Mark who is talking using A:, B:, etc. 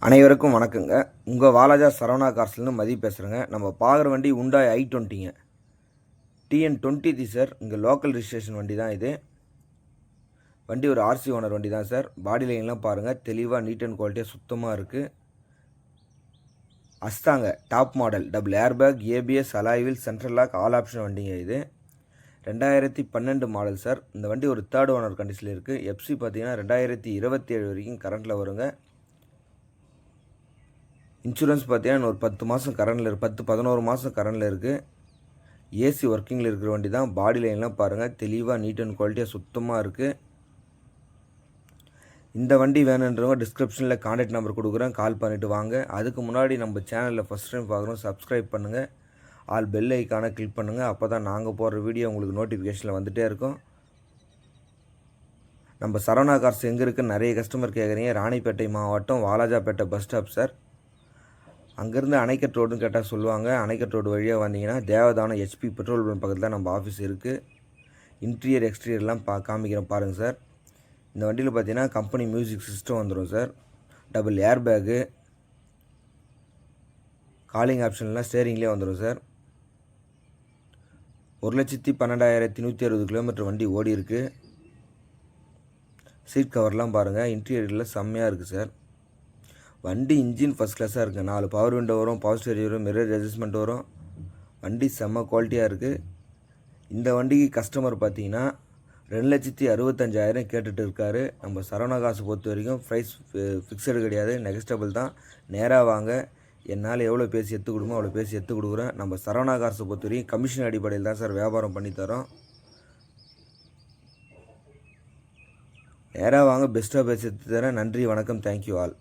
A: அனைவருக்கும் வணக்கங்க. உங்கள் வாலாஜா சரவணா கார்ஸ்லேருந்து மதி பேசுகிறேங்க. நம்ம பார்க்குற வண்டி உண்டாய் i20ங்க. TN20 sir. இங்கே லோக்கல் ரிஜிஸ்ட்ரேஷன் வண்டி தான் இது. வண்டி ஒரு RC ஓனர் வண்டி தான் சார். பாடி லைன்லாம் பாருங்கள், தெளிவாக நீட் அண்ட் குவாலிட்டியாக சுத்தமாக இருக்குது. அஸ்தாங்க top model, double airbag, ABS, alloy wheel, central lock, all option வண்டிங்க இது. 2012 மாடல் சார். இந்த வண்டி ஒரு தேர்ட் ஓனர் கண்டிஷனில் இருக்குது. FC பார்த்தீங்கன்னா 2027 வரைக்கும் கரண்ட்டில் வருங்க. இன்சூரன்ஸ் பார்த்தீங்கன்னா ஒரு 10 மாதம் கரண்டில் இருக்குது, 10-11 மாதம் கரண்டில் இருக்குது. ஏசி ஒர்க்கிங்கில் இருக்கிற வண்டி தான். பாடி லைன்லாம் பாருங்கள், தெளிவாக நீட் அண்ட் குவாலிட்டியாக சுத்தமாக இருக்குது. இந்த வண்டி வேணுன்றவங்க டிஸ்கிரிப்ஷனில் கான்டாக்ட் நம்பர் கொடுக்குறேன், கால் பண்ணிவிட்டு வாங்க. அதுக்கு முன்னாடி நம்ம சேனலில் ஃபஸ்ட் டைம் பார்க்குறோம், சப்ஸ்கிரைப் பண்ணுங்கள், ஆல் பெல் ஐக்கானை கிளிக் பண்ணுங்கள். அப்போ தான் நாங்கள் போடுற வீடியோ உங்களுக்கு நோட்டிஃபிகேஷனில் வந்துகிட்டே இருக்கும். நம்ம சரவணா கார்ஸ் எங்கே இருக்குன்னு நிறைய கஸ்டமர் கேட்குறீங்க. ராணிப்பேட்டை மாவட்டம், வாலாஜாப்பேட்டை பஸ் ஸ்டாப் சார். அங்கேருந்து அணைக்கட் ரோடுன்னு கேட்டால் சொல்லுவாங்க. அணைக்கட் ரோடு வழியாக வந்தீங்கன்னா தேவதானம் HP பெட்ரோல் பங்க் பக்கத்தில் நம்ம ஆஃபீஸ் இருக்குது. இன்டீரியர் எக்ஸ்டீரியர்லாம் காமிக்கிறேன் பாருங்கள் சார். இந்த வண்டியில் பார்த்தீங்கன்னா கம்பெனி மியூசிக் சிஸ்டம் வந்துடும் sir. Double air bag, calling ஆப்ஷன்லாம் ஸ்டேரிங்லேயே வந்துடும் சார். 1,12,160 கிலோமீட்டர் வண்டி ஓடி இருக்குது. சீட் கவர்லாம் பாருங்கள், இன்டீரியரில் செம்மையாக இருக்குது சார். வண்டி இன்ஜின் ஃபஸ்ட் கிளாஸாக இருக்குது. 4 பவர் விண்டோ வரும், பவர் ஸ்டீரிங் வரும், மிரர் அட்ஜஸ்ட்மெண்ட் வரும். வண்டி செம்ம குவாலிட்டியாக இருக்குது. இந்த வண்டிக்கு கஸ்டமர் பார்த்தீங்கன்னா 2,65,000 கேட்டுட்டு இருக்காரு. நம்ம சரவணா காசு பொறுத்த வரைக்கும் ப்ரைஸ் ஃபிக்ஸடு கிடையாது, நெகஸ்டபிள் தான். நேராக வாங்க, என்னால் எவ்வளோ பேசி எடுத்து கொடுமோ அவ்வளோ பேசி எடுத்து கொடுக்குறேன். நம்ம சரவணா காசை பொறுத்த வரைக்கும் கமிஷன் அடிப்படையில் தான் சார் வியாபாரம் பண்ணித்தரோம். நேராக வாங்க, பெஸ்ட்டாக பேசி எடுத்து தரேன். நன்றி, வணக்கம், தேங்க்யூ ஆல்.